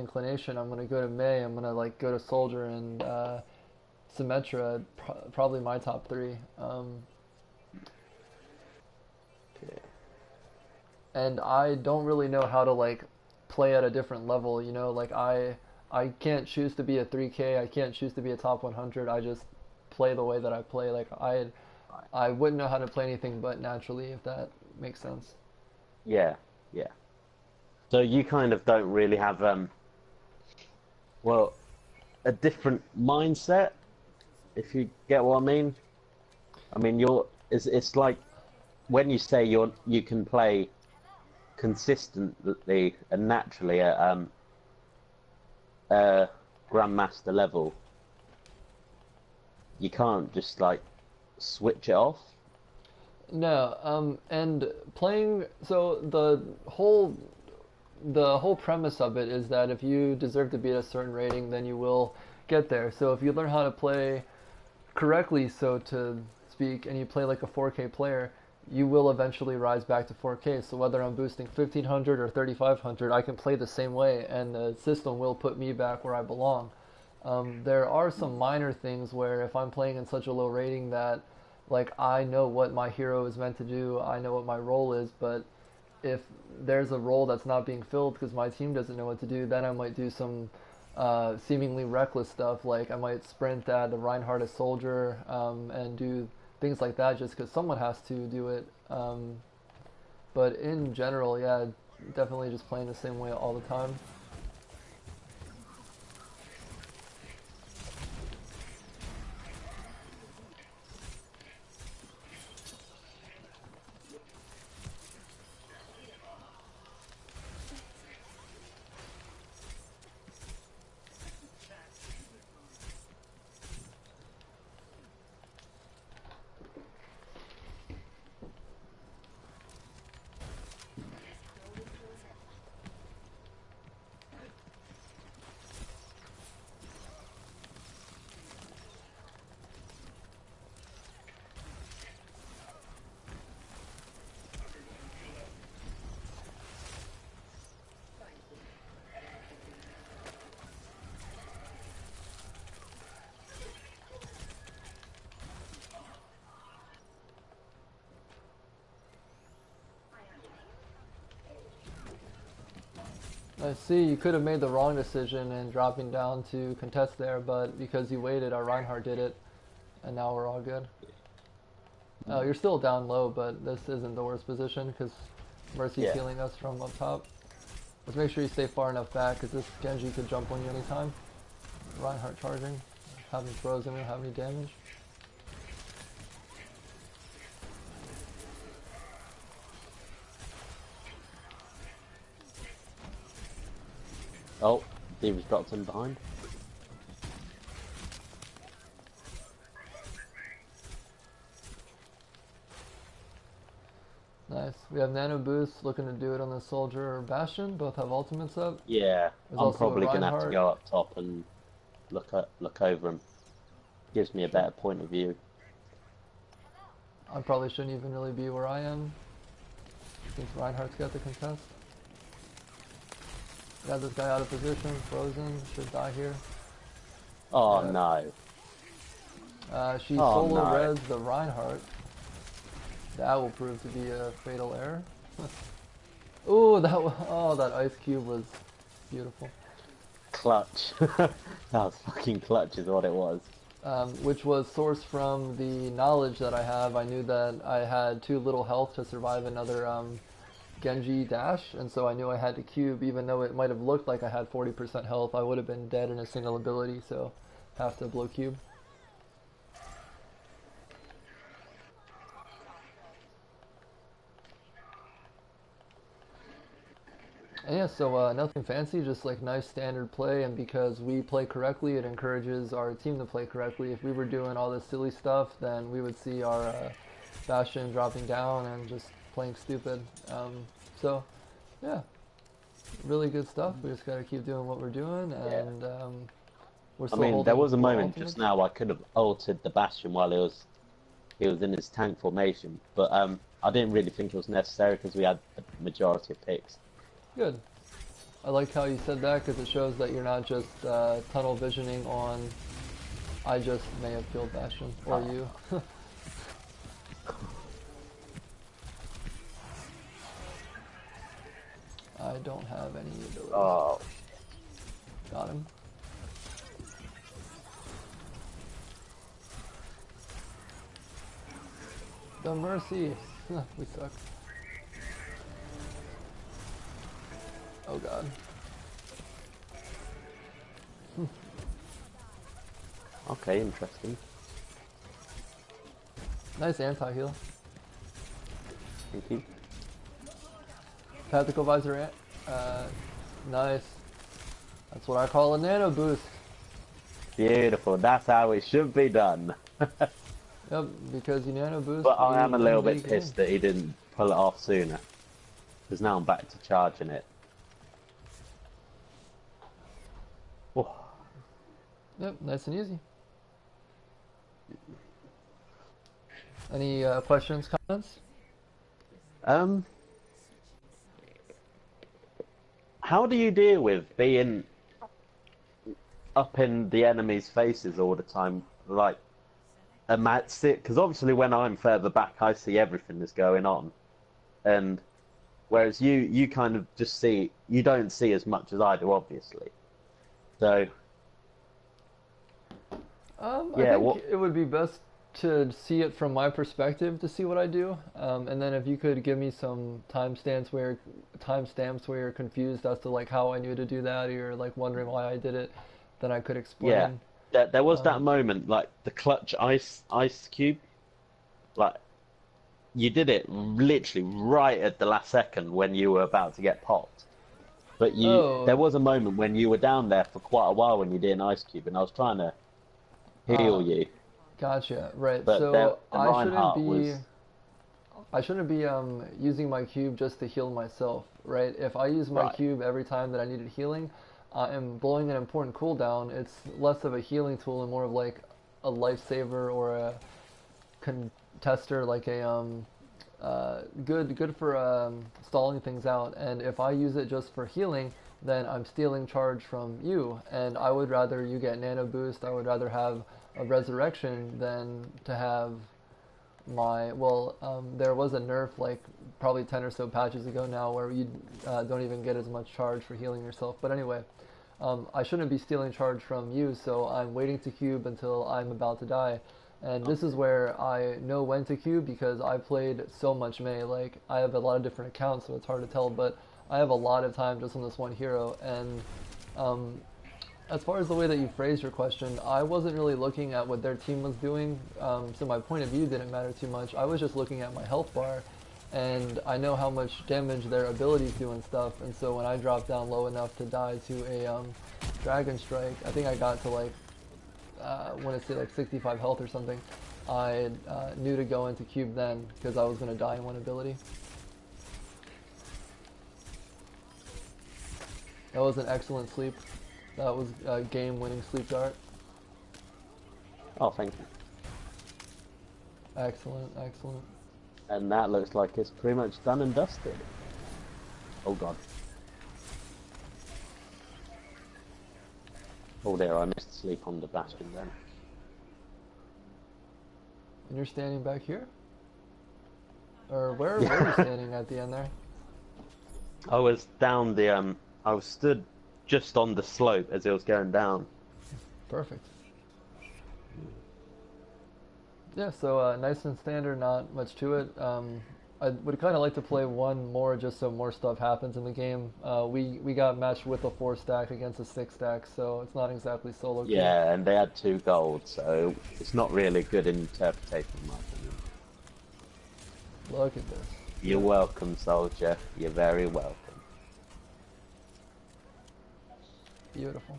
inclination, I'm gonna go to May. I'm gonna like go to Soldier and Symmetra. Probably my top three. Okay. And I don't really know how to like play at a different level. You know, like I can't choose to be a 3K. I can't choose to be a top 100. I just play the way that I play. Like I wouldn't know how to play anything but naturally, if that makes sense. Yeah, yeah. So you kind of don't really have well, a different mindset, if you get what I mean. I mean, it's like when you say you can play consistently and naturally at grandmaster level, you can't just like switch it off. No, and playing. So the whole premise of it is that if you deserve to be at a certain rating, then you will get there. So if you learn how to play correctly, so to speak, and you play like a 4K player, you will eventually rise back to 4K. So whether I'm boosting 1500 or 3500, I can play the same way, and the system will put me back where I belong. There are some minor things where if I'm playing in such a low rating that, like, I know what my hero is meant to do, I know what my role is, but if there's a role that's not being filled because my team doesn't know what to do, then I might do some seemingly reckless stuff. Like I might sprint at the Reinhardt as soldier and do things like that just because someone has to do it. But in general, yeah, definitely just playing the same way all the time. I see you could have made the wrong decision in dropping down to contest there, but because you waited, our Reinhardt did it, and now we're all good. Oh, you're still down low, but this isn't the worst position because Mercy's Yeah. healing us from up top. Let's make sure you stay far enough back because this Genji could jump on you anytime. Reinhardt charging. How many throws in it? How many damage? Oh, Diva's dropped him behind. Nice. We have Nano Boost looking to do it on the Soldier or Bastion. Both have ultimates up. Yeah, There's I'm also a probably gonna have to Reinhardt. go up top and look over him. Gives me a Sure. better point of view. I probably shouldn't even really be where I am since Reinhardt's got the contest. Got this guy out of position, frozen, should die here. Oh Yeah. no. She Oh solo no. res the Reinhardt. That will prove to be a fatal error. Ooh, that ice cube was beautiful. Clutch. That was fucking clutch is what it was. Which was sourced from the knowledge that I have. I knew that I had too little health to survive another Genji dash, and so I knew I had to cube, even though it might have looked like I had 40% health. I would have been dead in a single ability, so have to blow cube. And yeah, so nothing fancy, just like nice standard play, and because we play correctly, it encourages our team to play correctly. If we were doing all this silly stuff, then we would see our Bastion dropping down and just playing stupid. So, yeah, really good stuff. We just gotta keep doing what we're doing, Yeah. and we're I still mean, there holding was a moment just ultimates. now I could have ulted the Bastion while he was in his tank formation, but I didn't really think it was necessary because we had the majority of picks. Good. I like how you said that because it shows that you're not just tunnel visioning on. I just may have killed Bastion or you. I don't have any ability. Oh. Got him. The mercy. We suck. Oh god. Okay, interesting. Nice anti-heal. Thank you. Tactical visor, nice. That's what I call a nano boost. Beautiful. That's how it should be done. Yep, because you nano boost. But I am a little bit game. pissed that he didn't pull it off sooner. Because now I'm back to charging it. Oh. Yep, nice and easy. Any questions, comments? How do you deal with being up in the enemy's faces all the time? Like, because obviously when I'm further back, I see everything that's going on, and whereas you kind of just see, you don't see as much as I do, obviously. So, I think it would be best to see it from my perspective to see what I do, and then if you could give me some timestamps where you're confused as to like how I knew to do that, or you're like wondering why I did it, then I could explain. Yeah. There was that moment, like the clutch ice cube, like you did it literally right at the last second when you were about to get popped. But there was a moment when you were down there for quite a while when you did an ice cube, and I was trying to heal you. Gotcha. Right. But so the I shouldn't be using my cube just to heal myself, right? If I use my cube every time that I needed healing, and blowing an important cooldown, it's less of a healing tool and more of like a lifesaver or a contester, like a good for stalling things out. And if I use it just for healing, then I'm stealing charge from you, and I would rather you get nano boost. I would rather have a resurrection than to have my there was a nerf like probably 10 or so patches ago now where you don't even get as much charge for healing yourself. But anyway, I shouldn't be stealing charge from you, so I'm waiting to cube until I'm about to die. And this is where I know when to cube because I played so much Mei. Like, I have a lot of different accounts, so it's hard to tell, but I have a lot of time just on this one hero. And as far as the way that you phrased your question, I wasn't really looking at what their team was doing, so my point of view didn't matter too much. I was just looking at my health bar, and I know how much damage their abilities do and stuff, and so when I dropped down low enough to die to a Dragon Strike, I think I got to like, I want to say like 65 health or something, I knew to go into cube then, because I was going to die in one ability. That was an excellent sleep. That was a game-winning sleep dart. Oh, thank you. Excellent, excellent. And that looks like it's pretty much done and dusted. Oh god. Oh dear, I missed sleep on the Bastion then. And you're standing back here? Or where were you standing at the end there? I was down the, I was stood just on the slope as it was going down. Perfect. Yeah, so nice and standard, not much to it. I would kind of like to play one more just so more stuff happens in the game. We got matched with a 4 stack against a 6 stack, so it's not exactly solo queue. Yeah, and they had 2 gold, so it's not really good interpretation in my opinion. Look at this. You're welcome, soldier. You're very welcome. Beautiful.